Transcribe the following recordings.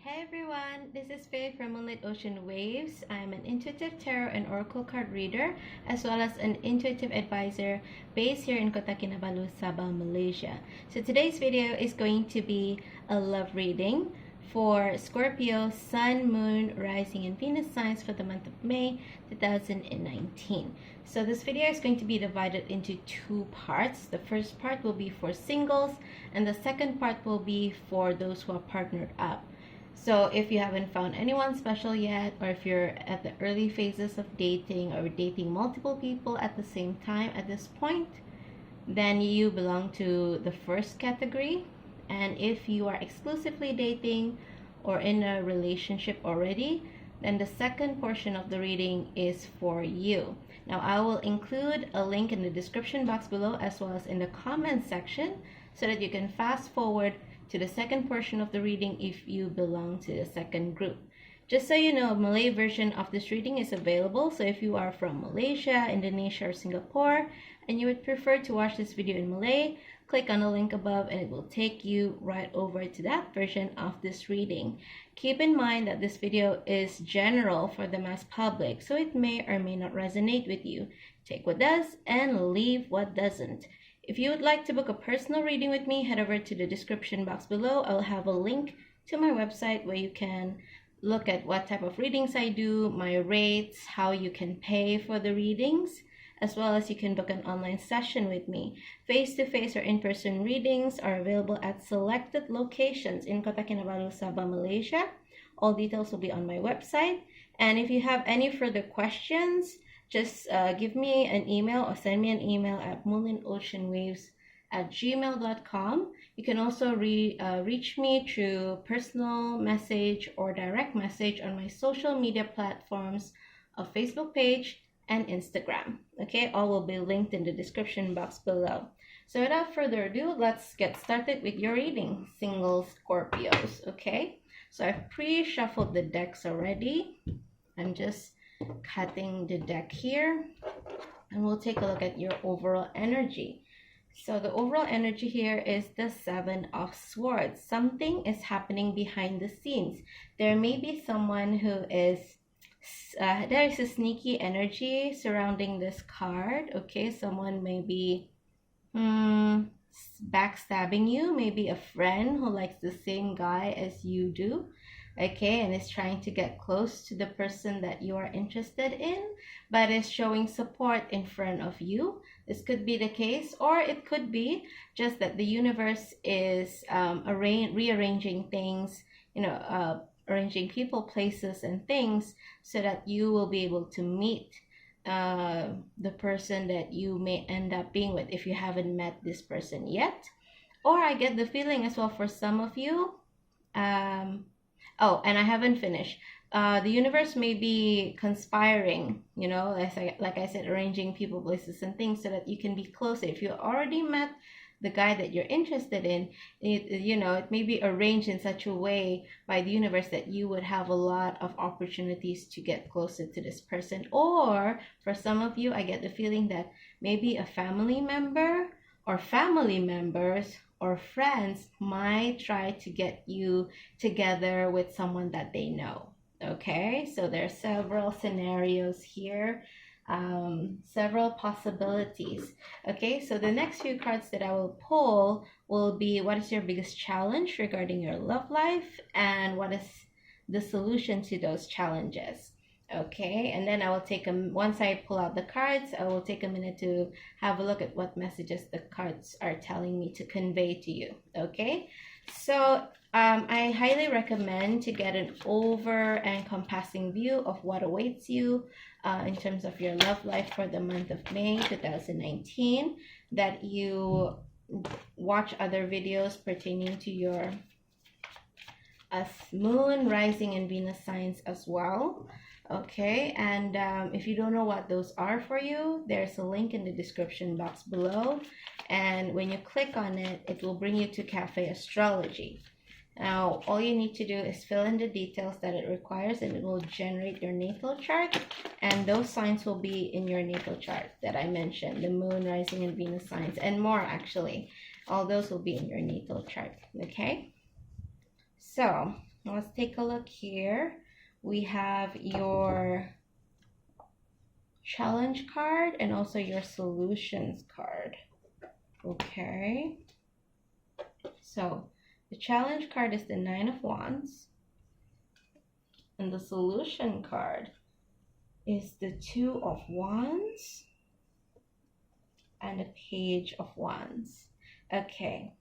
Hey everyone, this is Faye from Moonlit Ocean Waves. I'm an intuitive tarot and oracle card reader, as well as an intuitive advisor based here in Kota Kinabalu, Sabah, Malaysia. So today's video is going to be a love reading for Scorpio, Sun, Moon, Rising, and Venus signs for the month of May 2019. So this video is going to be divided into two parts. The first part will be for singles, and the second part will be for those who are partnered up. So if you haven't found anyone special yet, or if you're at the early phases of dating or dating multiple people at the same time at this point, then you belong to the first category. And if you are exclusively dating or in a relationship already, then the second portion of the reading is for you. Now I will include a link in the description box below as well as in the comment section so that you can fast forward to the second portion of the reading if you belong to the second group. Just so you know, a Malay version of this reading is available. So if you are from Malaysia, Indonesia, or Singapore, and you would prefer to watch this video in Malay, click on the link above and it will take you right over to that version of this reading. Keep in mind that this video is general for the mass public, so it may or may not resonate with you. Take what does and leave what doesn't. If you would like to book a personal reading with me, head over to the description box below. I'll have a link to my website where you can look at what type of readings I do, my rates, how you can pay for the readings, as well as you can book an online session with me. Face-to-face or in-person readings are available at selected locations in Kota Kinabalu, Sabah, Malaysia. All details will be on my website. And if you have any further questions, just give me an email or send me an email at moonlitoceanwaves@gmail.com. You can also reach me through personal message or direct message on my social media platforms of Facebook page and Instagram. Okay, all will be linked in the description box below. So without further ado, let's get started with your reading, single Scorpios. Okay, so I've pre-shuffled the decks already. I'm just cutting the deck here, and we'll take a look at your overall energy. So the overall energy here is the Seven of Swords. Something is happening behind the scenes. There may be someone who is there is a sneaky energy surrounding this card. Okay, someone may be backstabbing you, maybe a friend who likes the same guy as you do. Okay, and is trying to get close to the person that you are interested in, but is showing support in front of you. This could be the case, or it could be just that the universe is rearranging things, arranging people, places, and things so that you will be able to meet the person that you may end up being with if you haven't met this person yet. Or I get the feeling as well for some of you, oh, and I haven't finished. The universe may be conspiring, like I said, arranging people, places, and things so that you can be closer. If you already met the guy that you're interested in, it may be arranged in such a way by the universe that you would have a lot of opportunities to get closer to this person. Or for some of you, I get the feeling that maybe a family member or family members or friends might try to get you together with someone that they know. Okay, so there are several scenarios here, several possibilities. Okay, so the next few cards that I will pull will be what is your biggest challenge regarding your love life and what is the solution to those challenges. Okay, and then I will take once I pull out the cards, I will take a minute to have a look at what messages the cards are telling me to convey to you. Okay, so I highly recommend to get an over-encompassing view of what awaits you in terms of your love life for the month of May 2019, that you watch other videos pertaining to your Moon, Rising, and Venus signs as well. Okay, and if you don't know what those are for you, there's a link in the description box below, and when you click on it, it will bring you to Cafe Astrology. Now, all you need to do is fill in the details that it requires, and it will generate your natal chart, and those signs will be in your natal chart that I mentioned, the Moon, Rising, and Venus signs, and more actually. All those will be in your natal chart. Okay, so Let's take a look here. We have your challenge card and also your solutions card. Okay. So the challenge card is the Nine of Wands. And the solution card is the Two of Wands and the Page of Wands. Okay.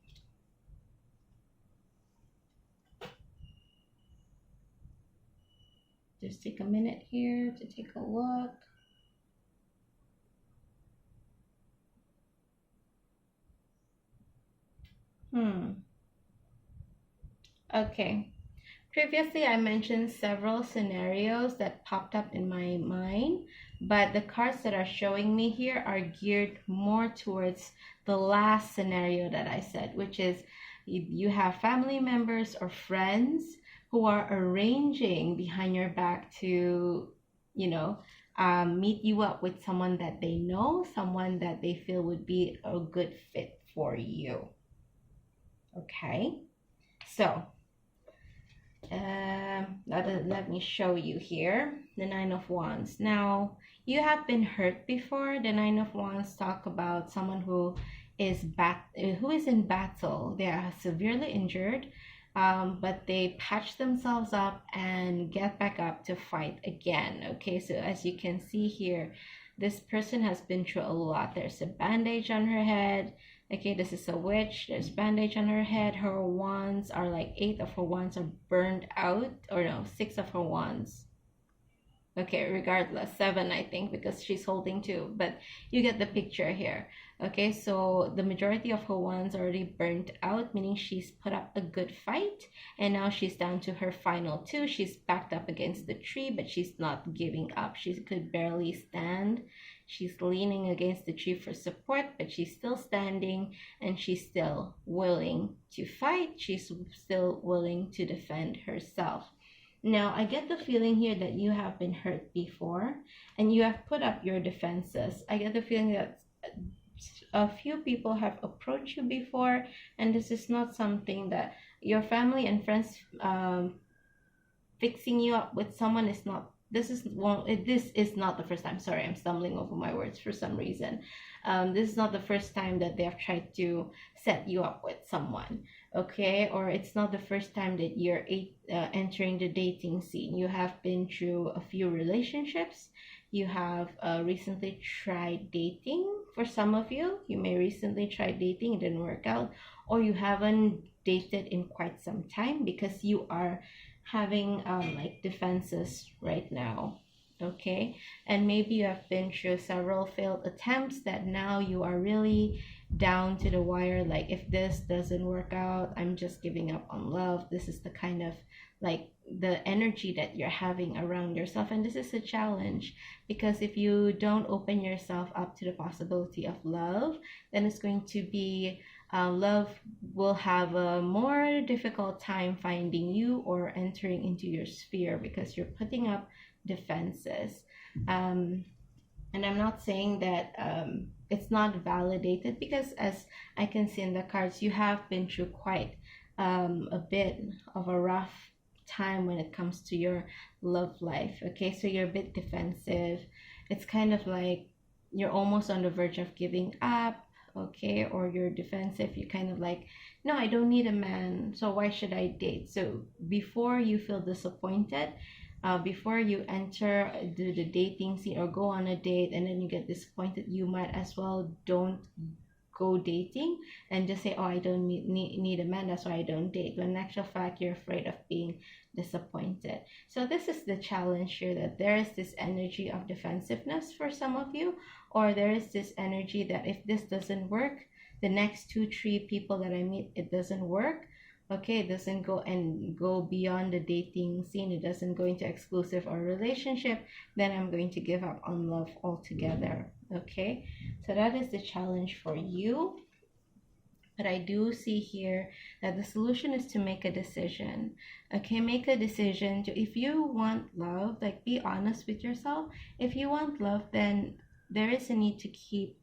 Just take a minute here to take a look. Okay. Previously, I mentioned several scenarios that popped up in my mind, but the cards that are showing me here are geared more towards the last scenario that I said, which is you have family members or friends who are arranging behind your back to, meet you up with someone that they know, someone that they feel would be a good fit for you. Okay, so let me show you here the Nine of Wands. Now, you have been hurt before. The Nine of Wands talk about someone who is in battle. They are severely injured, but they patch themselves up and get back up to fight again. Okay, so as you can see here, this person has been through a lot. There's a bandage on her head. Okay, this is a witch. There's bandage on her head. Her wands are like 8 of her wands are burned out. Or no, 6 of her wands. Okay, regardless, 7 I think, because she's holding 2. But you get the picture here. Okay, so the majority of her wands already burnt out, meaning she's put up a good fight. And now she's down to her final 2. She's backed up against the tree, but she's not giving up. She could barely stand. She's leaning against the tree for support, but she's still standing and she's still willing to fight. She's still willing to defend herself. Now, I get the feeling here that you have been hurt before and you have put up your defenses. I get the feeling that a few people have approached you before, and this is not something that your family and friends fixing you up with someone is not. This is not the first time. Sorry, I'm stumbling over my words for some reason. This is not the first time that they have tried to set you up with someone. Okay, or it's not the first time that you're entering the dating scene. You have been through a few relationships. You have recently tried dating. For some of you, you may recently try dating, it didn't work out, or you haven't dated in quite some time because you are having like defenses right now. Okay, and maybe you have been through several failed attempts that now you are really down to the wire. Like, if this doesn't work out, I'm just giving up on love. This is the kind of like the energy that you're having around yourself, and this is a challenge because if you don't open yourself up to the possibility of love, then it's going to be love will have a more difficult time finding you or entering into your sphere because you're putting up defenses. And I'm not saying that it's not validated, because as I can see in the cards, you have been through quite a bit of a rough time when it comes to your love life. Okay, so you're a bit defensive. It's kind of like you're almost on the verge of giving up. Okay, or you're defensive. You kind of like, no, I don't need a man, so why should I date? So before you feel disappointed, before you enter the dating scene or go on a date and then you get disappointed, you might as well don't go dating and just say, oh, I don't need a man, that's why I don't date, when in actual fact you're afraid of being disappointed. So this is the challenge here, that there is this energy of defensiveness for some of you, or there is this energy that if this doesn't work, the next 2-3 people that I meet, it doesn't work. Okay, it doesn't go beyond the dating scene, it doesn't go into exclusive or relationship, then I'm going to give up on love altogether. Okay, so that is the challenge for you. But I do see here that the solution is to make a decision. Okay, make a decision to, if you want love, like, be honest with yourself. If you want love, then there is a need to keep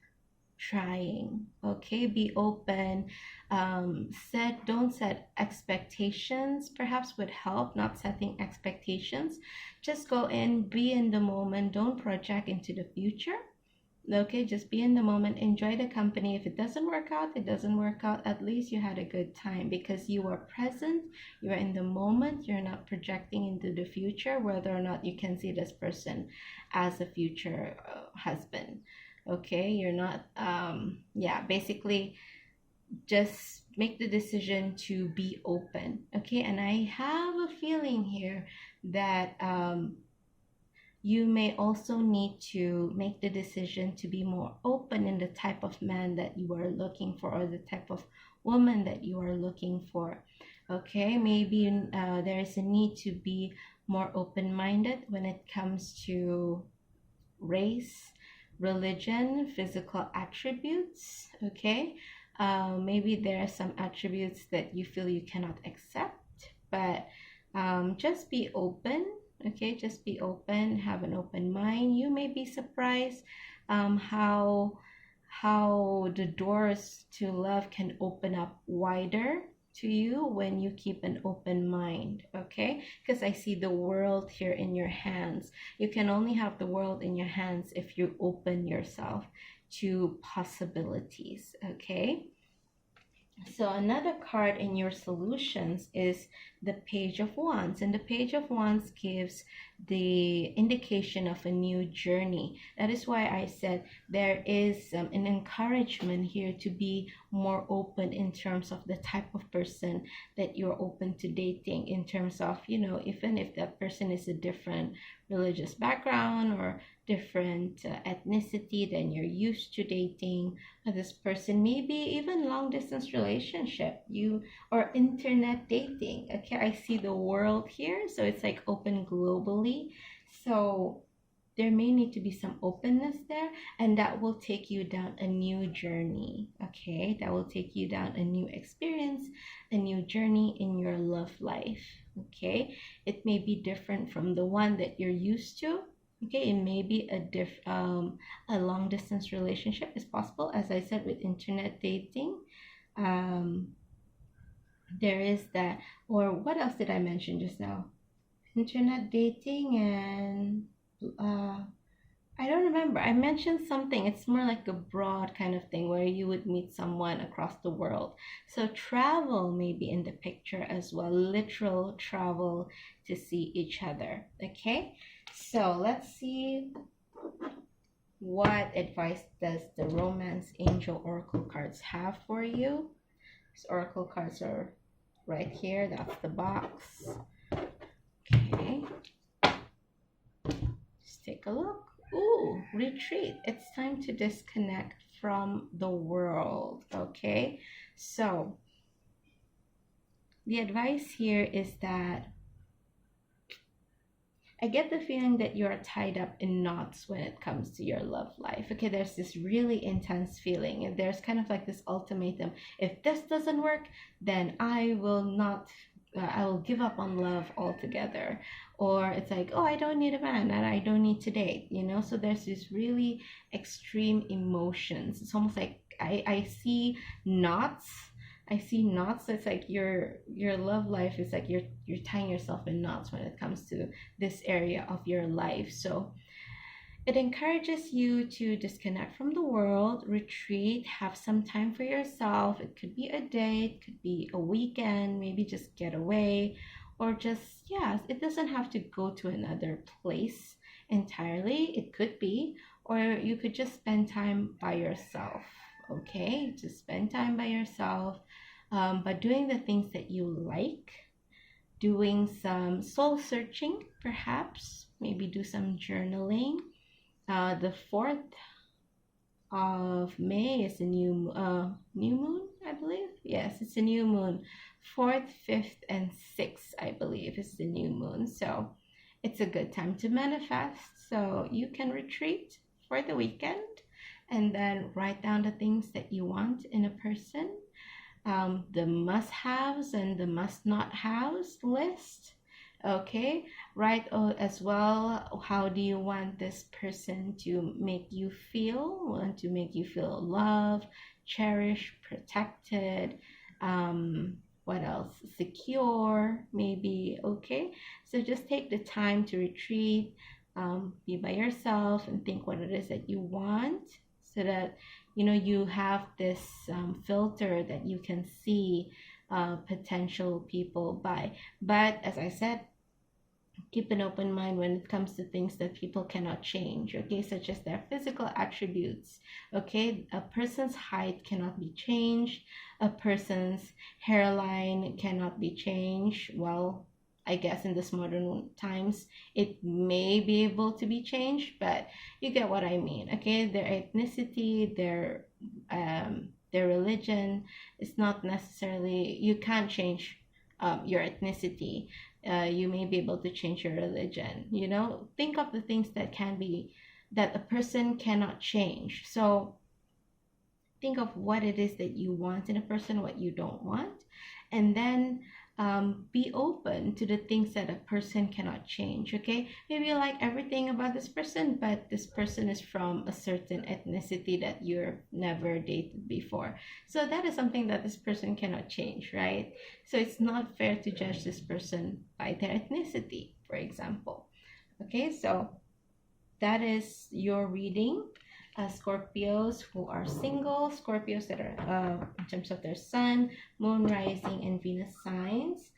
trying. Okay, be open. Don't set expectations. Perhaps would help, not setting expectations. Just go in, be in the moment. Don't project into the future. Okay, just be in the moment, enjoy the company. If it doesn't work out, it doesn't work out. At least you had a good time because you were present, you are in the moment, you're not projecting into the future whether or not you can see this person as a future husband. Okay, you're not, yeah, basically just make the decision to be open. Okay, and I have a feeling here that you may also need to make the decision to be more open in the type of man that you are looking for or the type of woman that you are looking for. Okay, maybe there is a need to be more open-minded when it comes to race, religion, physical attributes. Okay, maybe there are some attributes that you feel you cannot accept, but just be open. Okay, just be open, have an open mind. You may be surprised how the doors to love can open up wider to you when you keep an open mind. Okay, because I see the world here in your hands. You can only have the world in your hands if you open yourself to possibilities. Okay, so another card in your solutions is the Page of Wands, and the Page of Wands gives the indication of a new journey. That is why I said there is an encouragement here to be more open in terms of the type of person that you're open to dating, in terms of, you know, even if that person is a different religious background or different ethnicity than you're used to dating this person, maybe even long distance relationship, you or internet dating. Okay, I see the world here, so it's like open globally. So there may need to be some openness there, and that will take you down a new journey. Okay, that will take you down a new experience, a new journey in your love life. Okay, it may be different from the one that you're used to. Okay, it may be a long distance relationship is possible, as I said, with internet dating. um there is that, or what else did I mention just now? Internet dating and uh I don't remember. I mentioned something. It's more like a broad kind of thing where you would meet someone across the world. So travel may be in the picture as well, literal travel to see each other. Okay, so let's see what advice does the Romance Angel Oracle cards have for you. These Oracle cards are right here. That's the box. Okay, just take a look. Ooh, retreat. It's time to disconnect from the world. Okay, so the advice here is that I get the feeling that you are tied up in knots when it comes to your love life. Okay, there's this really intense feeling, and there's kind of like this ultimatum. If this doesn't work, then I will not, I will give up on love altogether. Or it's like, oh, I don't need a man and I don't need to date, you know? So there's this really extreme emotions. It's almost like I see knots. I see knots. So it's like your love life is like you're tying yourself in knots when it comes to this area of your life. So it encourages you to disconnect from the world, retreat, have some time for yourself. It could be a day, it could be a weekend, maybe just get away, or just, yeah, it doesn't have to go to another place entirely. It could be, or you could just spend time by yourself. Okay, just spend time by yourself, but doing the things that you like, doing some soul searching, perhaps, maybe do some journaling. The 4th of May is a new moon, I believe. Yes, it's a new moon. 4th, 5th, and 6th, I believe, is the new moon. So it's a good time to manifest. So you can retreat for the weekend and then write down the things that you want in a person, the must-haves and the must-not-haves list. Okay, write as well, how do you want this person to make you feel? Want to make you feel loved, cherished, protected, what else? Secure, maybe. Okay, so just take the time to retreat, be by yourself and think what it is that you want, so that you have this filter that you can see potential people by. But as I said, keep an open mind when it comes to things that people cannot change, okay, such as their physical attributes. Okay, a person's height cannot be changed, a person's hairline cannot be changed. Well, I guess in this modern times it may be able to be changed, but you get what I mean. Okay, their ethnicity, their religion is not necessarily, you can't change your ethnicity. You may be able to change your religion. Think of the things that can be, that a person cannot change. So think of what it is that you want in a person, what you don't want, and then be open to the things that a person cannot change. Okay, maybe you like everything about this person, but this person is from a certain ethnicity that you've never dated before, so that is something that this person cannot change, right? So it's not fair to judge this person by their ethnicity, for example. Okay, so that is your reading. Scorpios who are single, Scorpios that are in terms of their sun, moon, rising, and Venus signs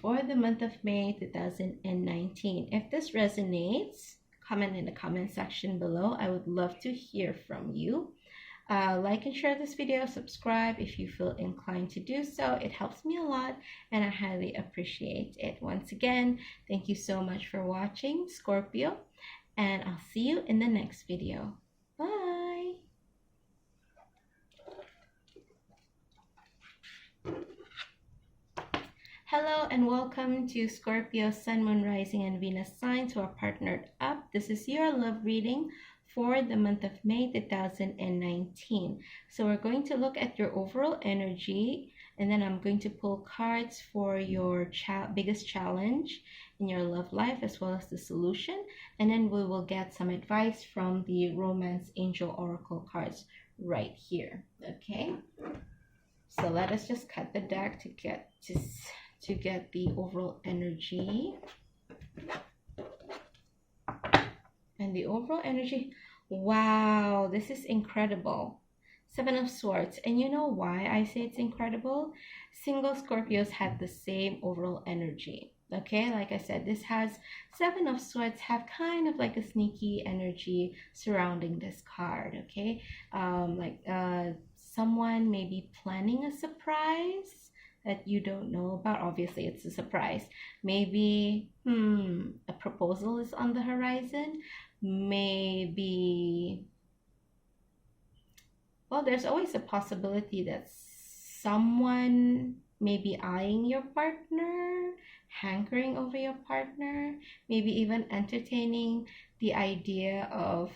for the month of May 2019. If this resonates, comment in the comment section below. I would love to hear from you. Like and share this video, subscribe if you feel inclined to do so. It helps me a lot and I highly appreciate it. Once again, thank you so much for watching, Scorpio, and I'll see you in the next video. Bye! Hello and welcome to Scorpio Sun, Moon, Rising, and Venus signs who are partnered up. This is your love reading for the month of May 2019. So we're going to look at your overall energy, and then I'm going to pull cards for your biggest challenge in your love life as well as the solution, and then we will get some advice from the Romance Angel Oracle cards right here. Okay, so let us just cut the deck to get the overall energy. And the overall energy, wow, this is incredible. Seven of Swords. And you know why I say it's incredible? Single Scorpios had the same overall energy. Okay, like I said, this has Seven of Swords have kind of like a sneaky energy surrounding this card. Okay, someone may be planning a surprise that you don't know about. Obviously it's a surprise. Maybe a proposal is on the horizon. Maybe, well, there's always a possibility that someone may be eyeing your partner, hankering over your partner, maybe even entertaining the idea of,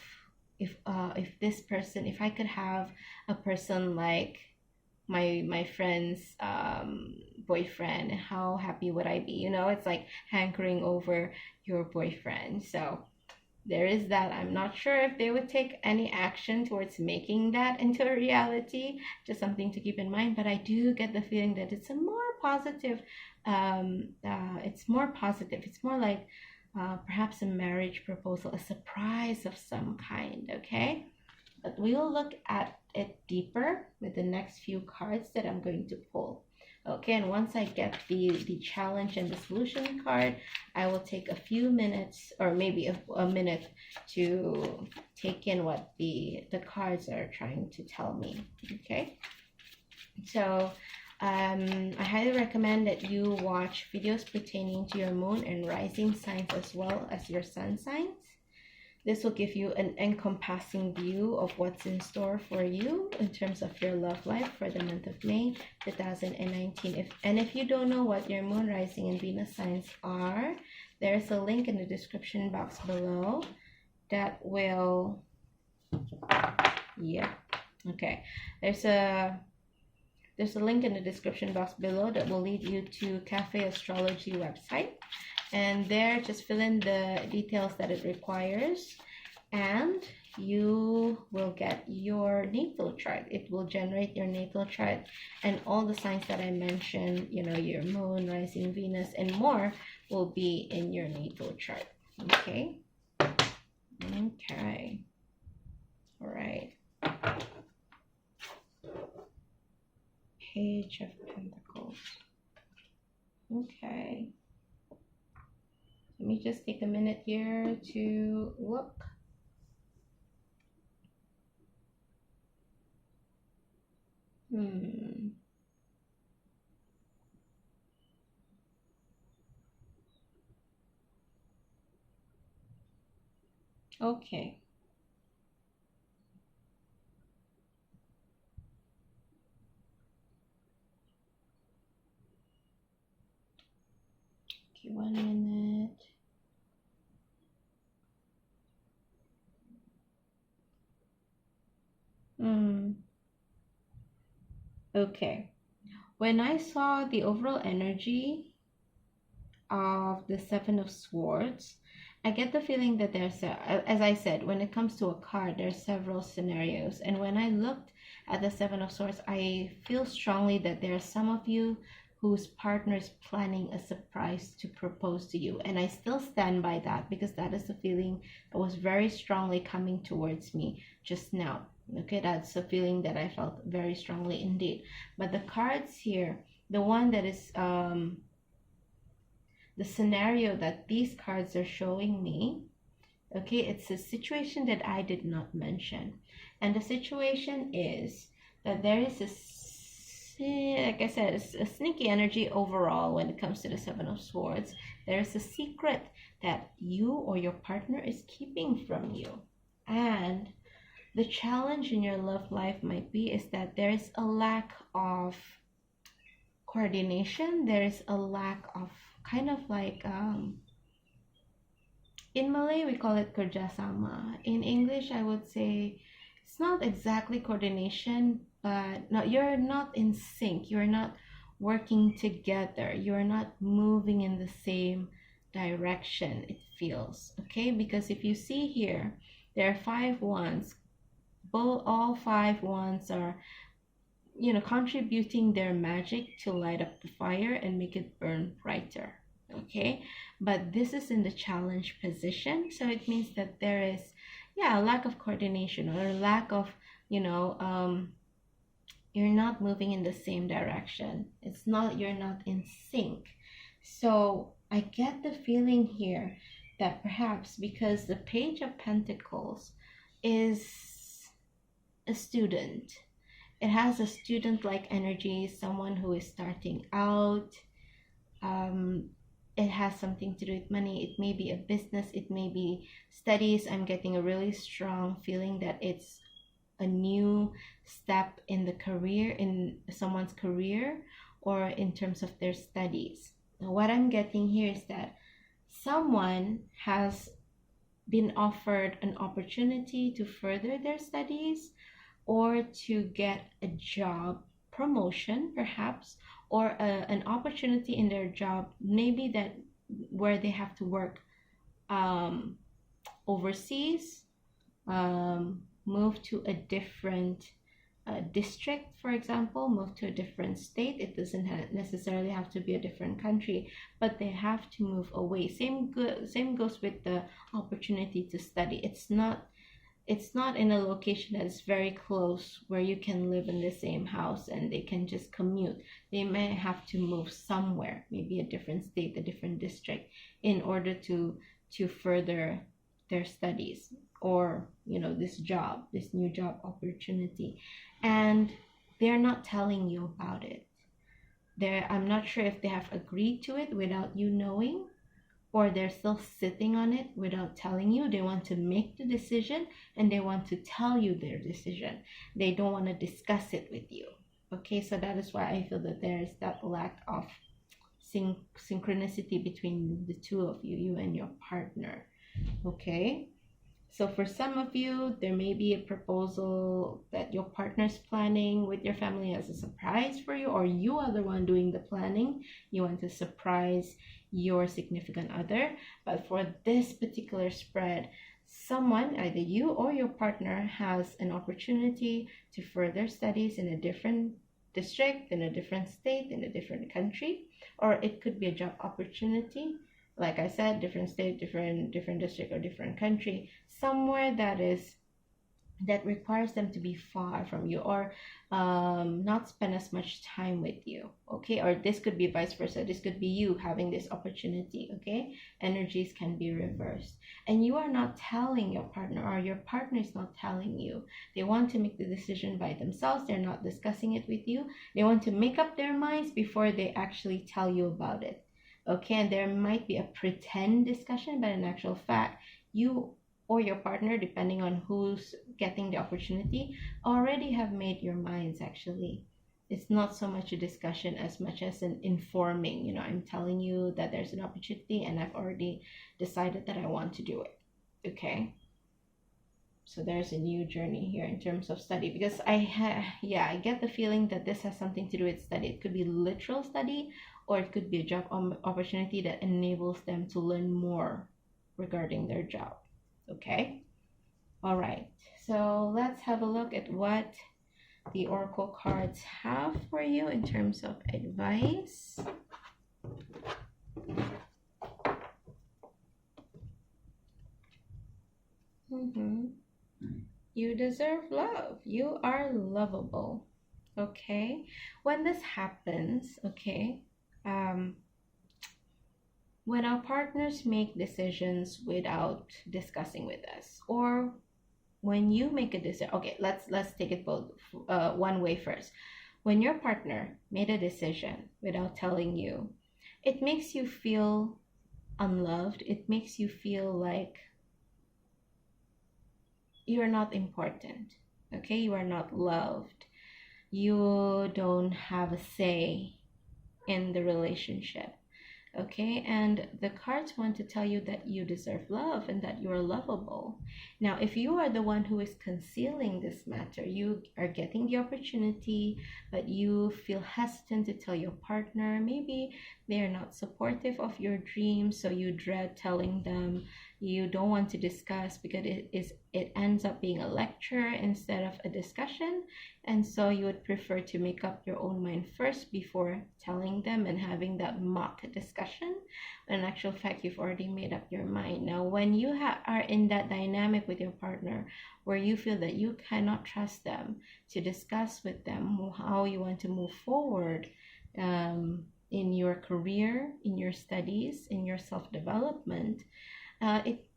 if this person, if I could have a person like my friend's boyfriend, how happy would I be? It's like hankering over your boyfriend. So there is that. I'm not sure if they would take any action towards making that into a reality. Just something to keep in mind. But I do get the feeling that it's a more positive. It's more positive. It's more like perhaps a marriage proposal, a surprise of some kind. Okay, but we will look at it deeper with the next few cards that I'm going to pull. Okay, and once I get the challenge and the solution card, I will take a few minutes, or maybe a minute, to take in what the cards are trying to tell me. Okay, so I highly recommend that you watch videos pertaining to your moon and rising signs as well as your sun signs. This will give you an encompassing view of what's in store for you in terms of your love life for the month of May 2019. If you don't know what your moon, rising, and Venus signs are, there's a link in the description box below that will, yeah, okay. There's a there's a link in the description box below that will lead you to Cafe Astrology website. And there, just fill in the details that it requires, and you will get your natal chart. It will generate your natal chart and all the signs that I mentioned, you know, your moon, rising Venus, and more will be in your natal chart. Okay. Okay. All right. Page of Pentacles. Okay. Let me just take a minute here to look. Okay. Okay, 1 minute. Okay. When I saw the overall energy of the Seven of Swords, I get the feeling that there's as I said, when it comes to a card, there's several scenarios. And when I looked at the Seven of Swords, I feel strongly that there are some of you whose partner is planning a surprise to propose to you. And I still stand by that because that is the feeling that was very strongly coming towards me just now. Okay, that's a feeling that I felt very strongly indeed. But the cards here, the one that is the scenario that these cards are showing me, okay, it's a situation that I did not mention. And the situation is that there is like I said, it's a sneaky energy overall when it comes to the Seven of Swords. There's a secret that you or your partner is keeping from you. And the challenge in your love life might be is that there is a lack of coordination. There is a lack of kind of like in Malay we call it kerjasama. In English I would say it's not exactly coordination, but no, you're not in sync. You're not working together. You're not moving in the same direction, it feels. Okay, because if you see here, there are 5 wands. All 5 wands are, you know, contributing their magic to light up the fire and make it burn brighter. Okay, but this is in the challenge position, so it means that there is, yeah, a lack of coordination or a lack of, you know, you're not moving in the same direction. It's not, you're not in sync. So I get the feeling here that perhaps because the Page of Pentacles is a student, it has a student-like energy, someone who is starting out. It has something to do with money. It may be a business, it may be studies. I'm getting a really strong feeling that it's a new step in the career, in someone's career, or in terms of their studies. Now, what I'm getting here is that someone has been offered an opportunity to further their studies or to get a job promotion perhaps, or an opportunity in their job, maybe that where they have to work overseas, move to a different district, for example, move to a different state. It doesn't necessarily have to be a different country, but they have to move away. Same goes with the opportunity to study. It's not in a location that is very close where you can live in the same house and they can just commute. They may have to move somewhere, maybe a different state, a different district, in order to further their studies, or, you know, this new job opportunity. And they're not telling you about it. I'm not sure if they have agreed to it without you knowing, or they're still sitting on it without telling you. They want to make the decision and they want to tell you their decision. They don't want to discuss it with you. Okay, so that is why I feel that there is that lack of synchronicity between the two of you, you and your partner. Okay, So for some of you, there may be a proposal that your partner's planning with your family as a surprise for you, or you are the one doing the planning. You want to surprise your significant other. But for this particular spread, someone, either you or your partner, has an opportunity to further studies in a different district, in a different state, in a different country, or it could be a job opportunity. Like I said, different state, different district, or different country, somewhere that requires them to be far from you, or not spend as much time with you. Okay, or this could be vice versa. This could be you having this opportunity. Okay, energies can be reversed, and you are not telling your partner, or your partner is not telling you. They want to make the decision by themselves. They're not discussing it with you. They want to make up their minds before they actually tell you about it. Okay, and there might be a pretend discussion, but in actual fact, you or your partner, depending on who's getting the opportunity, already have made your minds. Actually, it's not so much a discussion as much as an informing. I'm telling you that there's an opportunity, and I've already decided that I want to do it. Okay, so there's a new journey here in terms of study, because I get the feeling that this has something to do with study. It could be literal study, or it could be a job opportunity that enables them to learn more regarding their job. Okay, all right, so let's have a look at what the oracle cards have for you in terms of advice. You deserve love. You are lovable. Okay, when this happens, okay, when our partners make decisions without discussing with us, or when you make a decision. Okay, let's take it both one way first. When your partner made a decision without telling you, it makes you feel unloved. It makes you feel like you're not important. Okay, you are not loved. You don't have a say in the relationship. Okay, and the cards want to tell you that you deserve love and that you are lovable. Now, if you are the one who is concealing this matter, you are getting the opportunity, but you feel hesitant to tell your partner. Maybe they are not supportive of your dreams, so you dread telling them. You don't want to discuss because it ends up being a lecture instead of a discussion, and so you would prefer to make up your own mind first before telling them and having that mock discussion. In actual fact, you've already made up your mind. Now, when you are in that dynamic with your partner where you feel that you cannot trust them to discuss with them how you want to move forward in your career, in your studies, in your self-development,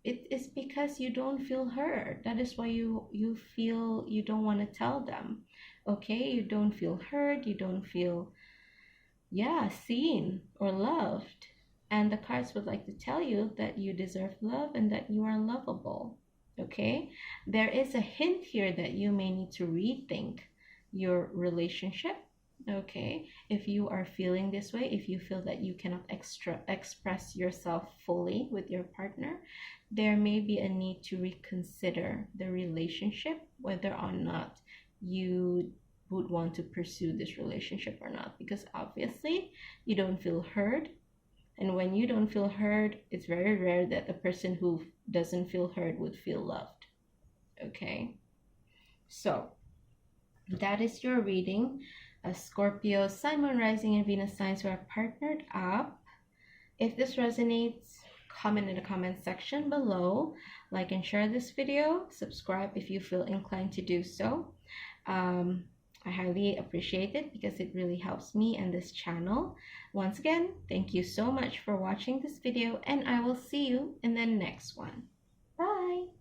it is because you don't feel heard. That is why you feel you don't want to tell them. Okay, you don't feel heard, you don't feel seen or loved. And the cards would like to tell you that you deserve love and that you are lovable. Okay, there is a hint here that you may need to rethink your relationship. Okay, if you are feeling this way, if you feel that you cannot express yourself fully with your partner, there may be a need to reconsider the relationship, whether or not you would want to pursue this relationship or not, because obviously you don't feel heard. And when you don't feel heard, it's very rare that a person who doesn't feel heard would feel loved. Okay, so that is your reading. Scorpio, Sun, Moon, Rising, and Venus signs who are partnered up. If this resonates, comment in the comment section below. Like and share this video. Subscribe if you feel inclined to do so. I highly appreciate it because it really helps me and this channel. Once again, thank you so much for watching this video, and I will see you in the next one. Bye!